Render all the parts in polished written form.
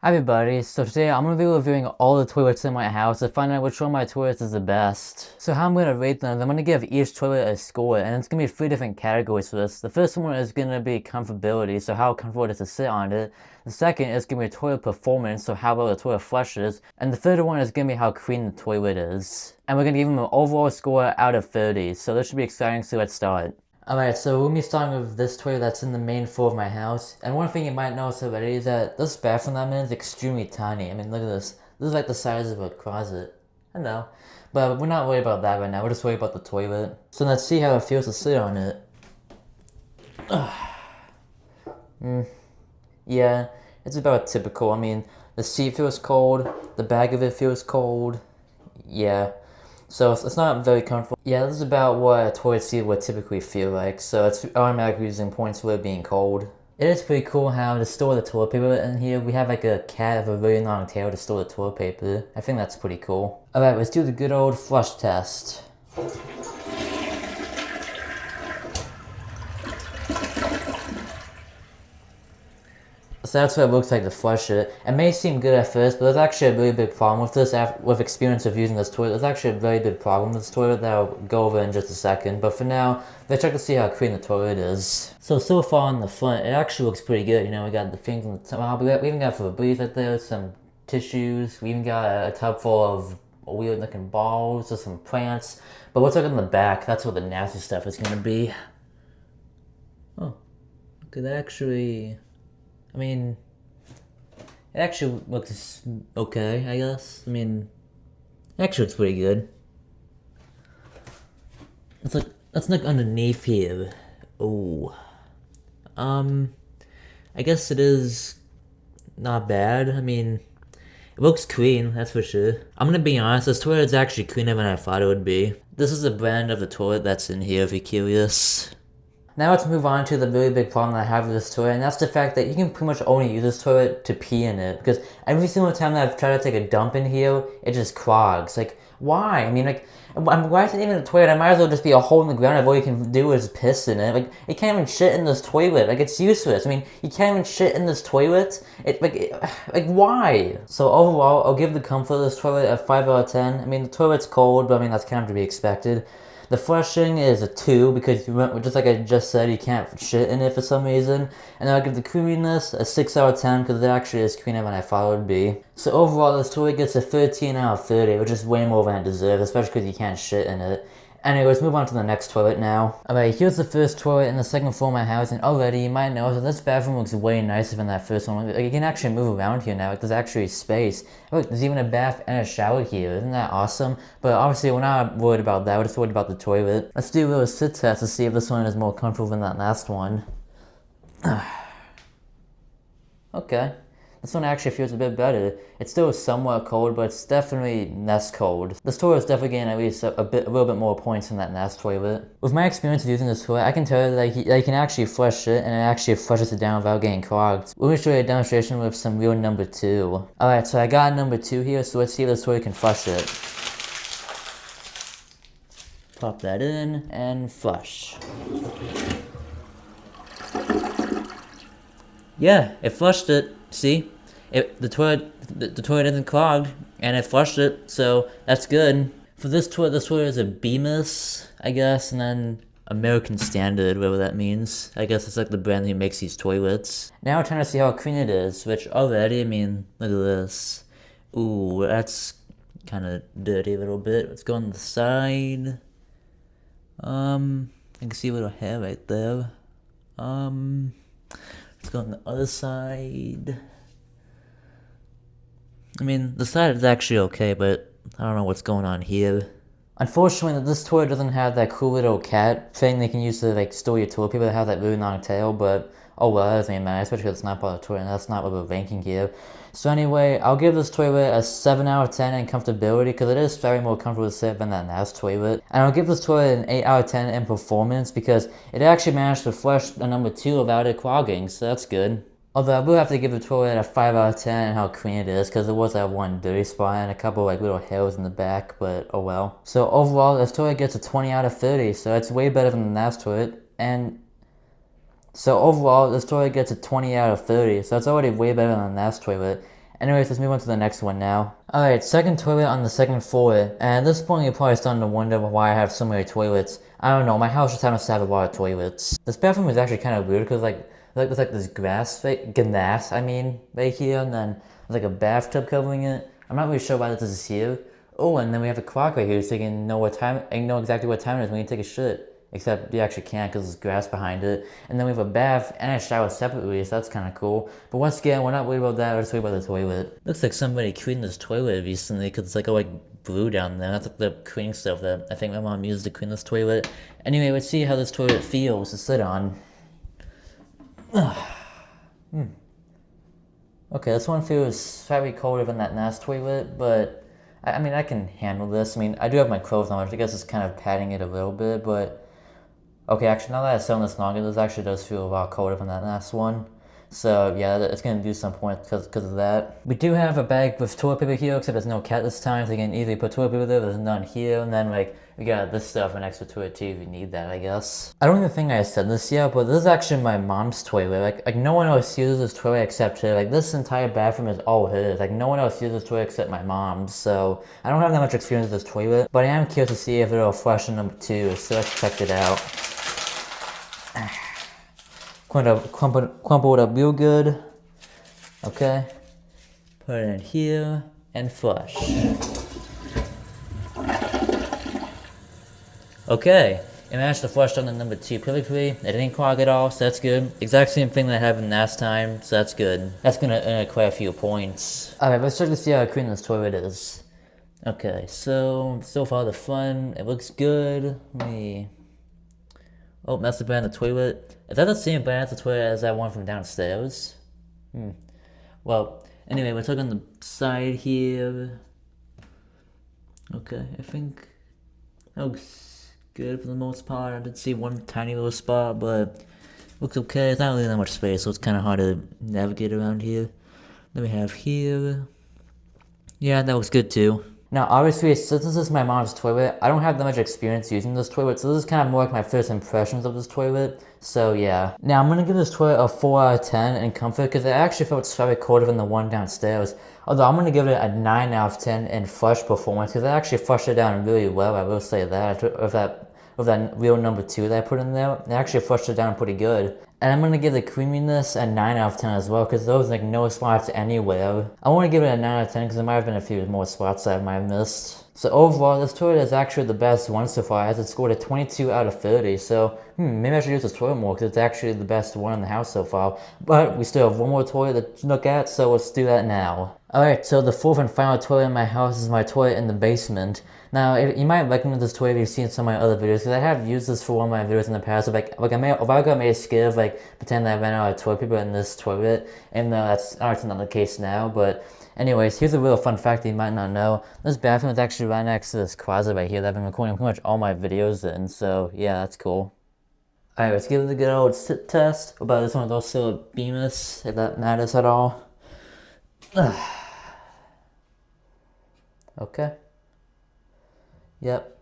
Hi everybody, so today I'm going to be reviewing all the toilets in my house to find out which one of my toilets is the best. So how I'm going to rate them, I'm going to give each toilet a score, and it's going to be three different categories for this. The first one is going to be comfortability, so how comfortable it is to sit on it. The second is going to be toilet performance, so how well the toilet flushes. And the third one is going to be how clean the toilet is. And we're going to give them an overall score out of 30, so this should be exciting, so let's start. Alright, so we'll be starting with this toilet that's in the main floor of my house. And one thing you might notice already is that this bathroom I'm in is extremely tiny. I mean, look at this. This is like the size of a closet. I know. But we're not worried about that right now. We're just worried about the toilet. So let's see how it feels to sit on it. Yeah, it's about typical. I mean, the seat feels cold. The back of it feels cold. Yeah. So it's not very comfortable. Yeah, this is about what a toilet seat would typically feel like, so it's automatically using points for it being cold. It is pretty cool how to store the toilet paper in here. We have like a cat with a really long tail to store the toilet paper. I think that's pretty cool. Alright, let's do the good old flush test. So that's what it looks like to flush it. It may seem good at first, but there's actually a really big problem with this. With experience of using this toilet, there's actually a very big problem with this toilet that I'll go over in just a second. But for now, let's check to see how clean the toilet is. So far on the front, it actually looks pretty good. You know, we got the things on the top. We even got Febreze right there, some tissues. We even got a tub full of weird looking balls or some plants. But let's look in the back. That's where the nasty stuff is going to be. Oh, look, it actually... I mean, it actually looks okay, I guess. I mean, it actually looks pretty good. Let's look underneath here. Oh. I guess it is not bad. I mean, it looks clean, that's for sure. I'm gonna be honest, this toilet is actually cleaner than I thought it would be. This is the brand of the toilet that's in here, if you're curious. Now let's move on to the really big problem that I have with this toilet, and that's the fact that you can pretty much only use this toilet to pee in it, because every single time that I've tried to take a dump in here, it just clogs. Like, why? I mean, like, why is it even a toilet? I might as well just be a hole in the ground if all you can do is piss in it. Like, you can't even shit in this toilet. Like, it's useless. I mean, you can't even shit in this toilet. Like, why? So overall, I'll give the comfort of this toilet a 5 out of 10. I mean, the toilet's cold, but I mean, that's kind of to be expected. The flushing is a 2 because just like I just said, you can't shit in it for some reason. And then I'll give the creaminess a 6 out of 10 because it actually is cleaner than I thought it would be. So overall, this toilet gets a 13 out of 30, which is way more than it deserves, especially because you can't shit in it. Anyway, let's move on to the next toilet now. Alright, here's the first toilet in the second floor of my house, and already you might notice that this bathroom looks way nicer than that first one. Like, you can actually move around here now, like, there's actually space. Look, there's even a bath and a shower here, isn't that awesome? But obviously we're not worried about that, we're just worried about the toilet. Let's do a little sit test to see if this one is more comfortable than that last one. Okay. This one actually feels a bit better. It's still somewhat cold, but it's definitely less cold. This toilet is definitely getting at least a little bit more points than that last toilet. With my experience of using this toilet, I can tell that you can actually flush it, and it actually flushes it down without getting clogged. Let me show you a demonstration with some real number 2. Alright, so I got number 2 here, so let's see if this toilet can flush it. Pop that in, and flush. Yeah, it flushed it. See? The toilet isn't clogged, and it flushed it, so that's good. For this toilet is a Bemis, I guess, and then American Standard, whatever that means. I guess it's like the brand who makes these toilets. Now we're trying to see how clean it is, which already, I mean, look at this. Ooh, that's kind of dirty a little bit. Let's go on the side. I can see a little hair right there. Let's go on the other side. I mean, the side is actually okay, but I don't know what's going on here. Unfortunately, this toilet doesn't have that cool little cat thing they can use to like store your toilet paper that have that really long tail, but oh well, that doesn't even matter, especially because it's not part of the toilet, and that's not what we're ranking here. So anyway, I'll give this toilet a 7 out of 10 in comfortability, because it is very more comfortable to sit than that last toilet. And I'll give this toilet an 8 out of 10 in performance, because it actually managed to flush the number 2 without it clogging, so that's good. Although I will have to give the toilet a 5 out of 10 and how clean it is, because there was that one dirty spot and a couple like little hairs in the back, but oh well. So overall, this toilet gets a 20 out of 30, so it's way better than the last toilet. And so overall, this toilet gets a 20 out of 30, so it's already way better than the last toilet. Anyways, let's move on to the next one now. Alright, second toilet on the second floor. And at this point, you're probably starting to wonder why I have so many toilets. I don't know, my house just happens to have a lot of toilets. This bathroom is actually kind of weird because there's like this grass, right here, and then there's like a bathtub covering it. I'm not really sure why this is here. Oh, and then we have a clock right here so you can know what time, and know exactly what time it is when you take a shit. Except you actually can't because there's grass behind it. And then we have a bath and a shower separately, so that's kind of cool. But once again, we're not worried about that, we're just worried about the toilet. Looks like somebody cleaned this toilet recently because it's like all like blue down there. That's like the cleaning stuff that I think my mom used to clean this toilet. Anyway, let's see how this toilet feels to sit on. Okay, this one feels slightly colder than that last toilet, but I mean, I can handle this. I mean, I do have my clothes on, which I guess is kind of padding it a little bit, but okay, actually, now that I've sewn this longer, this actually does feel a lot colder than that last one. So, yeah, it's going to do some points because of that. We do have a bag with toilet paper here, except there's no cat this time, so you can easily put toilet paper there. There's none here, and then, like, we got this stuff and extra toilet too if you need that, I guess. I don't even think I said this yet, but this is actually my mom's toilet. Like no one else uses this toilet except her. Like, this entire bathroom is all hers. Like, no one else uses this toilet except my mom's, so I don't have that much experience with this toilet, but I am curious to see if it'll flush in number 2, so let's check it out. Crumple it up real good. Okay. Put it in here and flush. Okay. It managed to flush down the number 2 perfectly. It didn't clog at all, so that's good. Exact same thing that happened last time, so that's good. That's gonna earn quite a few points. Alright, let's check to see how clean this toilet is. Okay, so far the front, it looks good. Oh, that's the brand of the toilet. Is that the same brand as the toilet as that one from downstairs? Well, anyway, we're talking on the side here. Okay, I think that looks good for the most part. I did see one tiny little spot, but looks okay. It's not really that much space, so it's kind of hard to navigate around here. Then we have here. Yeah, that looks good too. Now, obviously, since this is my mom's toilet, I don't have that much experience using this toilet, so this is kind of more like my first impressions of this toilet, so yeah. Now, I'm gonna give this toilet a 4 out of 10 in comfort, because it actually felt slightly colder than the one downstairs. Although, I'm gonna give it a 9 out of 10 in flush performance, because it actually flushed it down really well, I will say that. With that real number 2 that I put in there, it actually flushed it down pretty good. And I'm gonna give the creaminess a 9 out of 10 as well, because there was like no spots anywhere. I wanna give it a 9 out of 10 because there might have been a few more spots that I might have missed. So overall, this toilet is actually the best one so far, as it scored a 22 out of 30. So, maybe I should use this toilet more, because it's actually the best one in the house so far. But we still have one more toilet to look at, so let's do that now. Alright, so the fourth and final toilet in my house is my toilet in the basement. Now, you might recognize this toilet if you've seen some of my other videos, because I have used this for one of my videos in the past. So if I got made scared of pretend that I ran out of toilet paper in this toilet, and that's obviously not the case now, but anyways, here's a real fun fact that you might not know. This bathroom is actually right next to this closet right here that I've been recording pretty much all my videos in, so yeah, that's cool. Alright, let's give it a good old sit test. About this one is also beamless, if that matters at all. Okay. Yep.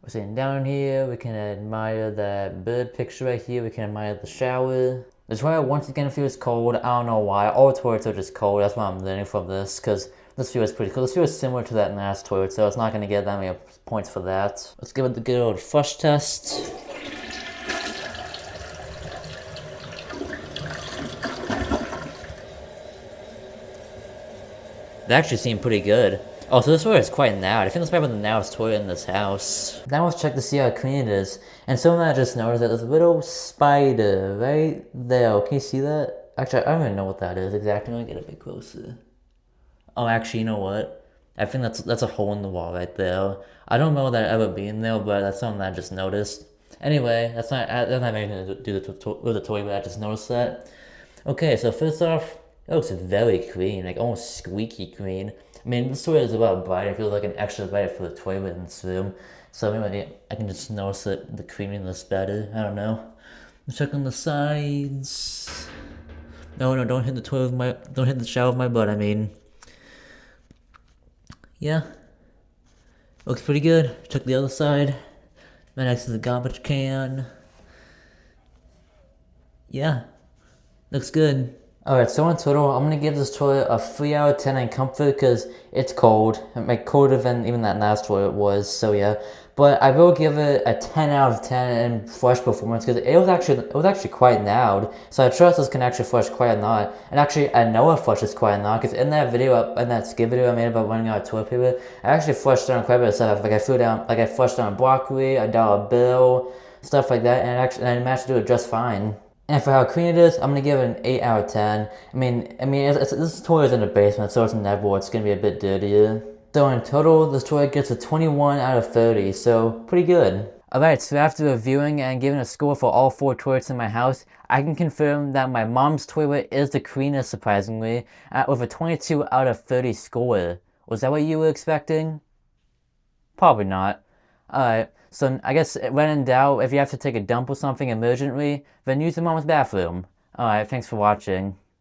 We're sitting down here, we can admire that bird picture right here, we can admire the shower. The toilet once again feels cold, I don't know why, all toilets are just cold, that's what I'm learning from this, because this feels pretty cool. This feels similar to that last toilet, so it's not going to get that many points for that. Let's give it the good old flush test. That actually seemed pretty good. Oh, so this toilet is quite loud. I think this might be the loudest toilet in this house. Now let's check to see how clean it is. And someone I just noticed that there's a little spider right there. Can you see that? Actually, I don't even know what that is exactly. Let me get a bit closer. Oh, actually, you know what? I think that's a hole in the wall right there. I don't know that ever been there, but that's something that I just noticed. Anyway, that doesn't have anything to do with the toilet. I just noticed that. Okay, so first off, it looks very clean, like almost squeaky clean. I mean, this toilet is about bright. It feels like an extra bright for the toilet in this room. So maybe I can just notice it, the creaminess better. I don't know. Let's check on the sides. No, don't hit the toilet with don't hit the shower with my butt. I mean, yeah, looks pretty good. Check the other side. Right next to the garbage can. Yeah, looks good. Alright, so in total, I'm gonna give this toilet a 3 out of 10 in comfort because it's cold. Like, colder than even that last toilet was, so yeah. But I will give it a 10 out of 10 in flush performance because it was actually quite loud. So I trust this can actually flush quite a lot. And actually, I know it flushes quite a lot because in that video, in that skip video I made about running out of toilet paper, I actually flushed down quite a bit of stuff. Like I flushed down broccoli, a dollar bill, stuff like that, and I managed to do it just fine. And for how clean it is, I'm gonna give it an 8 out of 10. This toilet is in the basement, so it's inevitable it's gonna be a bit dirtier. So in total, this toilet gets a 21 out of 30, so pretty good. Alright, so after reviewing and giving a score for all 4 toilets in my house, I can confirm that my mom's toilet is the cleanest, surprisingly, with a 22 out of 30 score. Was that what you were expecting? Probably not. Alright, so I guess when in doubt, if you have to take a dump or something emergently, then use the mom's bathroom. Alright, thanks for watching.